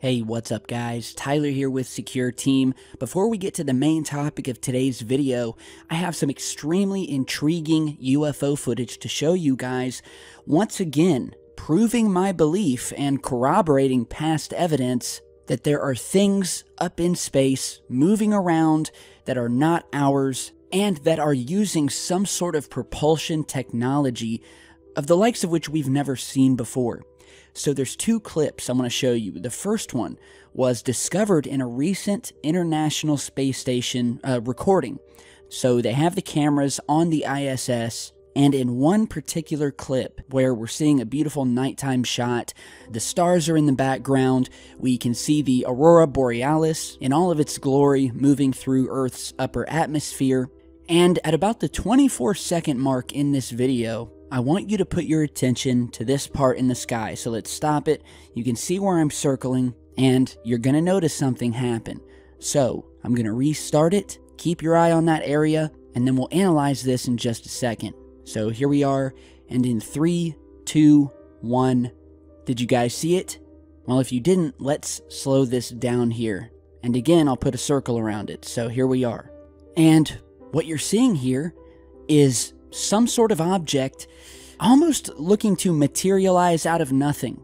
Hey, what's up guys? Tyler here with Secure Team. Before we get to the main topic of today's video, I have some extremely intriguing UFO footage to show you guys, once again, proving my belief and corroborating past evidence that there are things up in space moving around that are not ours and that are using some sort of propulsion technology of the likes of which we've never seen before. So there's two clips I want to show you. The first one was discovered in a recent International Space Station recording. So they have the cameras on the ISS, and in one particular clip where we're seeing a beautiful nighttime shot, the stars are in the background, we can see the aurora borealis in all of its glory moving through Earth's upper atmosphere. And at about the 24-second mark in this video, I want you to put your attention to this part in the sky. So let's stop it. You can see where I'm circling, and you're going to notice something happen. So I'm going to restart it. Keep your eye on that area, and then we'll analyze this in just a second. So here we are, and in 3, 2, 1. Did you guys see it? Well, if you didn't, let's slow this down here. And again, I'll put a circle around it. So here we are. And what you're seeing here is some sort of object almost looking to materialize out of nothing.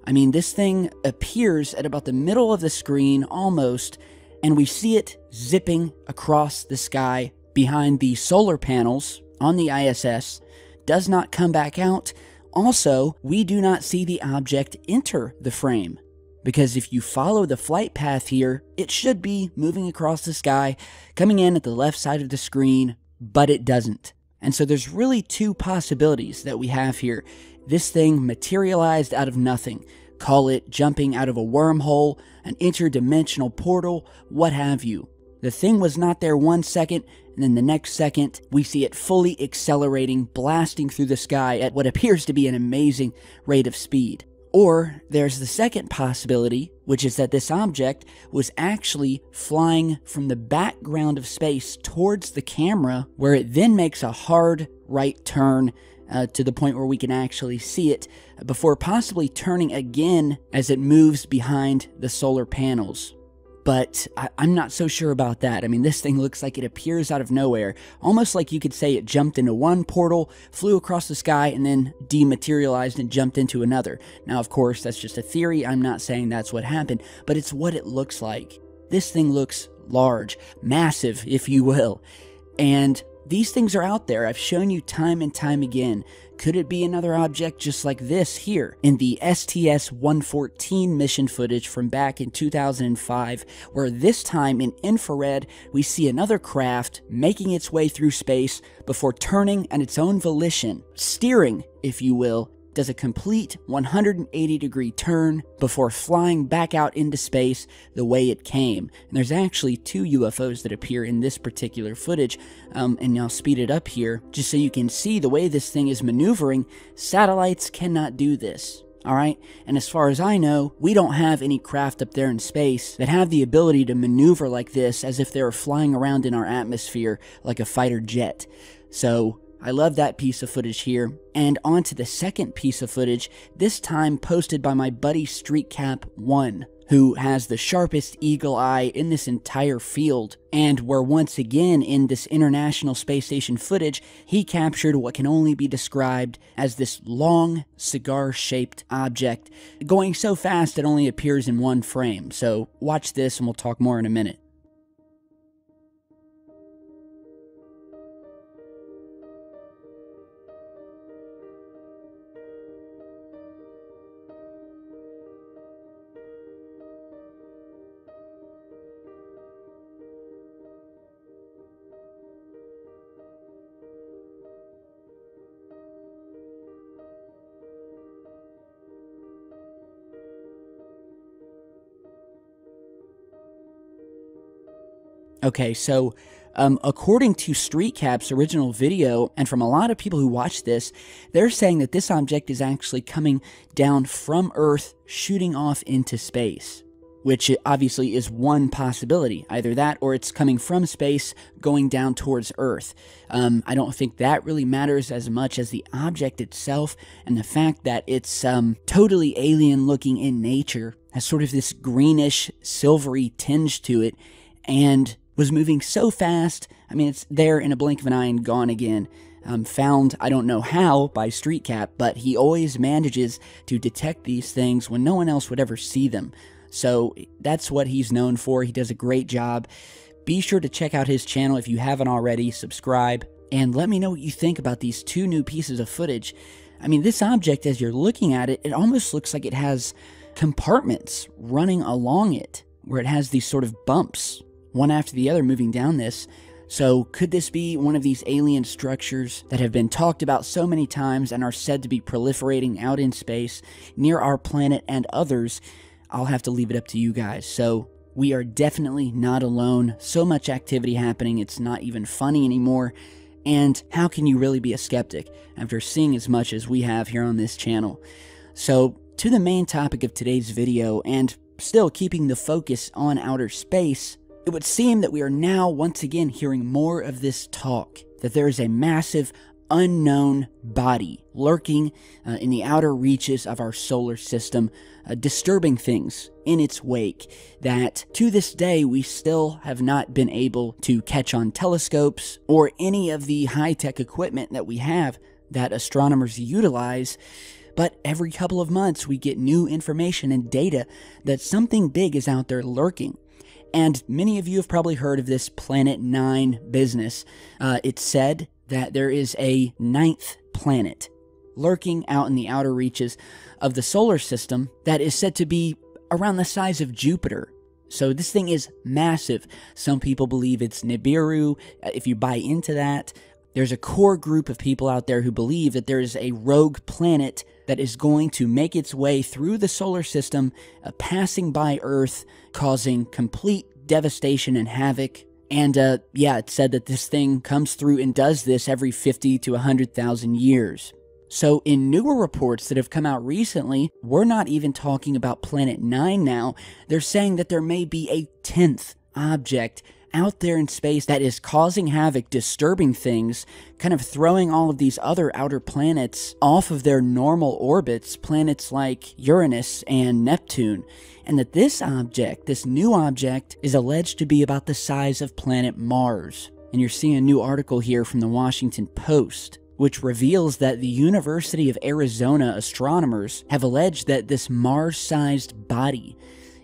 I mean, this thing appears at about the middle of the screen almost, and we see it zipping across the sky behind the solar panels on the ISS, does not come back out. Also, we do not see the object enter the frame, because if you follow the flight path here, it should be moving across the sky, coming in at the left side of the screen, but it doesn't. And so there's really two possibilities that we have here. This thing materialized out of nothing. Call it jumping out of a wormhole, an interdimensional portal, what have you. The thing was not there 1 second, and then the next second, we see it fully accelerating, blasting through the sky at what appears to be an amazing rate of speed. Or there's the second possibility, which is that this object was actually flying from the background of space towards the camera, where it then makes a hard right turn to the point where we can actually see it, before possibly turning again as it moves behind the solar panels. But I'm not so sure about that. I mean, this thing looks like it appears out of nowhere, almost like you could say it jumped into one portal, flew across the sky, and then dematerialized and jumped into another. Now, of course, that's just a theory. I'm not saying that's what happened, but it's what it looks like. This thing looks large, massive, if you will. And these things are out there. I've shown you time and time again. Could it be another object just like this here in the STS-114 mission footage from back in 2005, where this time in infrared we see another craft making its way through space before turning on its own volition, steering, if you will, does a complete 180-degree turn before flying back out into space the way it came. And there's actually two UFOs that appear in this particular footage, and I'll speed it up here just so you can see the way this thing is maneuvering. Satellites cannot do this. Alright, and as far as I know, we don't have any craft up there in space that have the ability to maneuver like this as if they were flying around in our atmosphere like a fighter jet. So I love that piece of footage here. And on to the second piece of footage, this time posted by my buddy StreetCap1, who has the sharpest eagle eye in this entire field, and where once again in this International Space Station footage, he captured what can only be described as this long, cigar-shaped object, going so fast it only appears in one frame. So watch this and we'll talk more in a minute. Okay, so according to StreetCap's original video, and from a lot of people who watch this, they're saying that this object is actually coming down from Earth, shooting off into space. which obviously is one possibility. Either that or it's coming from space going down towards Earth. I don't think that really matters as much as the object itself and the fact that it's totally alien looking in nature, has sort of this greenish, silvery tinge to it, and was moving so fast. I mean, it's there in a blink of an eye and gone again. Found, I don't know how, by StreetCap, but he always manages to detect these things when no one else would ever see them. So that's what he's known for. He does a great job. Be sure to check out his channel if you haven't already. Subscribe, and let me know what you think about these two new pieces of footage. I mean, this object, as you're looking at it, it almost looks like it has compartments running along it, where it has these sort of bumps, one after the other moving down this. So could this be one of these alien structures that have been talked about so many times and are said to be proliferating out in space near our planet and others? I'll have to leave it up to you guys. So we are definitely not alone. So much activity happening, it's not even funny anymore. And how can you really be a skeptic after seeing as much as we have here on this channel? So to the main topic of today's video, and still keeping the focus on outer space, it would seem that we are now once again hearing more of this talk, that there is a massive unknown body lurking in the outer reaches of our solar system, disturbing things in its wake that to this day we still have not been able to catch on telescopes or any of the high-tech equipment that we have that astronomers utilize. But every couple of months we get new information and data that something big is out there lurking. And many of you have probably heard of this Planet 9 business. It's said that there is a 9th planet lurking out in the outer reaches of the solar system that is said to be around the size of Jupiter. So this thing is massive. Some people believe it's Nibiru. If you buy into that, there's a core group of people out there who believe that there is a rogue planet that is going to make its way through the solar system, passing by Earth, causing complete devastation and havoc. And yeah, it's said that this thing comes through and does this every 50 to 100,000 years. So in newer reports that have come out recently, we're not even talking about Planet 9 now. They're saying that there may be a 10th object out there in space that is causing havoc, disturbing things, kind of throwing all of these other outer planets off of their normal orbits, planets like Uranus and Neptune, and that this object, this new object, is alleged to be about the size of planet Mars. And you're seeing a new article here from the Washington Post, which reveals that the University of Arizona astronomers have alleged that this Mars-sized body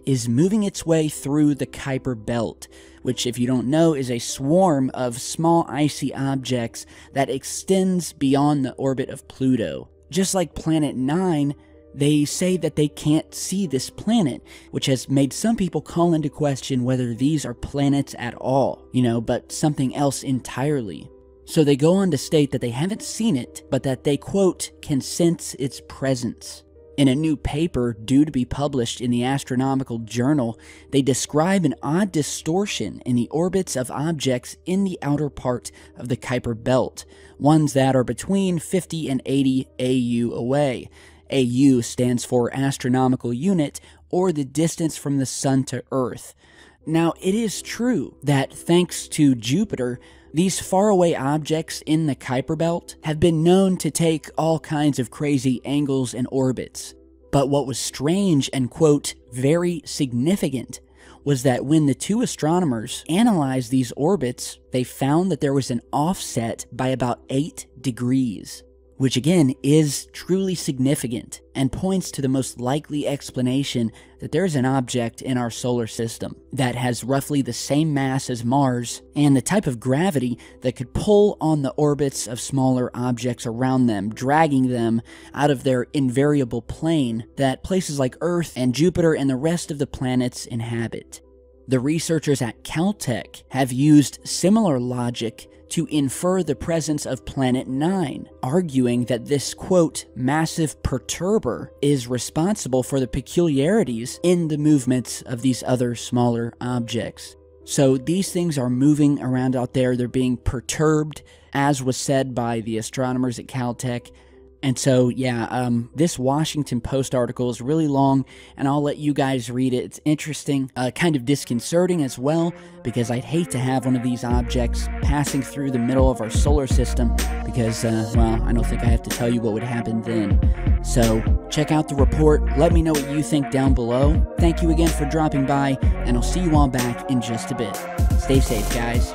is moving its way through the Kuiper Belt, which, if you don't know, is a swarm of small icy objects that extends beyond the orbit of Pluto. Just like Planet 9, they say that they can't see this planet, which has made some people call into question whether these are planets at all, but something else entirely. So they go on to state that they haven't seen it, but that they, quote, can sense its presence. In a new paper due to be published in the Astronomical Journal, they describe an odd distortion in the orbits of objects in the outer part of the Kuiper Belt, ones that are between 50 and 80 AU away. AU stands for Astronomical Unit, or the distance from the Sun to Earth. Now, it is true that thanks to Jupiter, these faraway objects in the Kuiper Belt have been known to take all kinds of crazy angles and orbits. But what was strange and, quote, very significant was that when the two astronomers analyzed these orbits, they found that there was an offset by about 8 degrees, which again is truly significant and points to the most likely explanation that there is an object in our solar system that has roughly the same mass as Mars and the type of gravity that could pull on the orbits of smaller objects around them, dragging them out of their invariable plane that places like Earth and Jupiter and the rest of the planets inhabit. The researchers at Caltech have used similar logic to infer the presence of Planet 9, arguing that this, quote, massive perturber is responsible for the peculiarities in the movements of these other smaller objects. So these things are moving around out there, they're being perturbed, as was said by the astronomers at Caltech. And so, yeah, this Washington Post article is really long, and I'll let you guys read it. It's interesting, kind of disconcerting as well, because I'd hate to have one of these objects passing through the middle of our solar system, because, well, I don't think I have to tell you what would happen then. So, check out the report. Let me know what you think down below. Thank you again for dropping by, and I'll see you all back in just a bit. Stay safe, guys.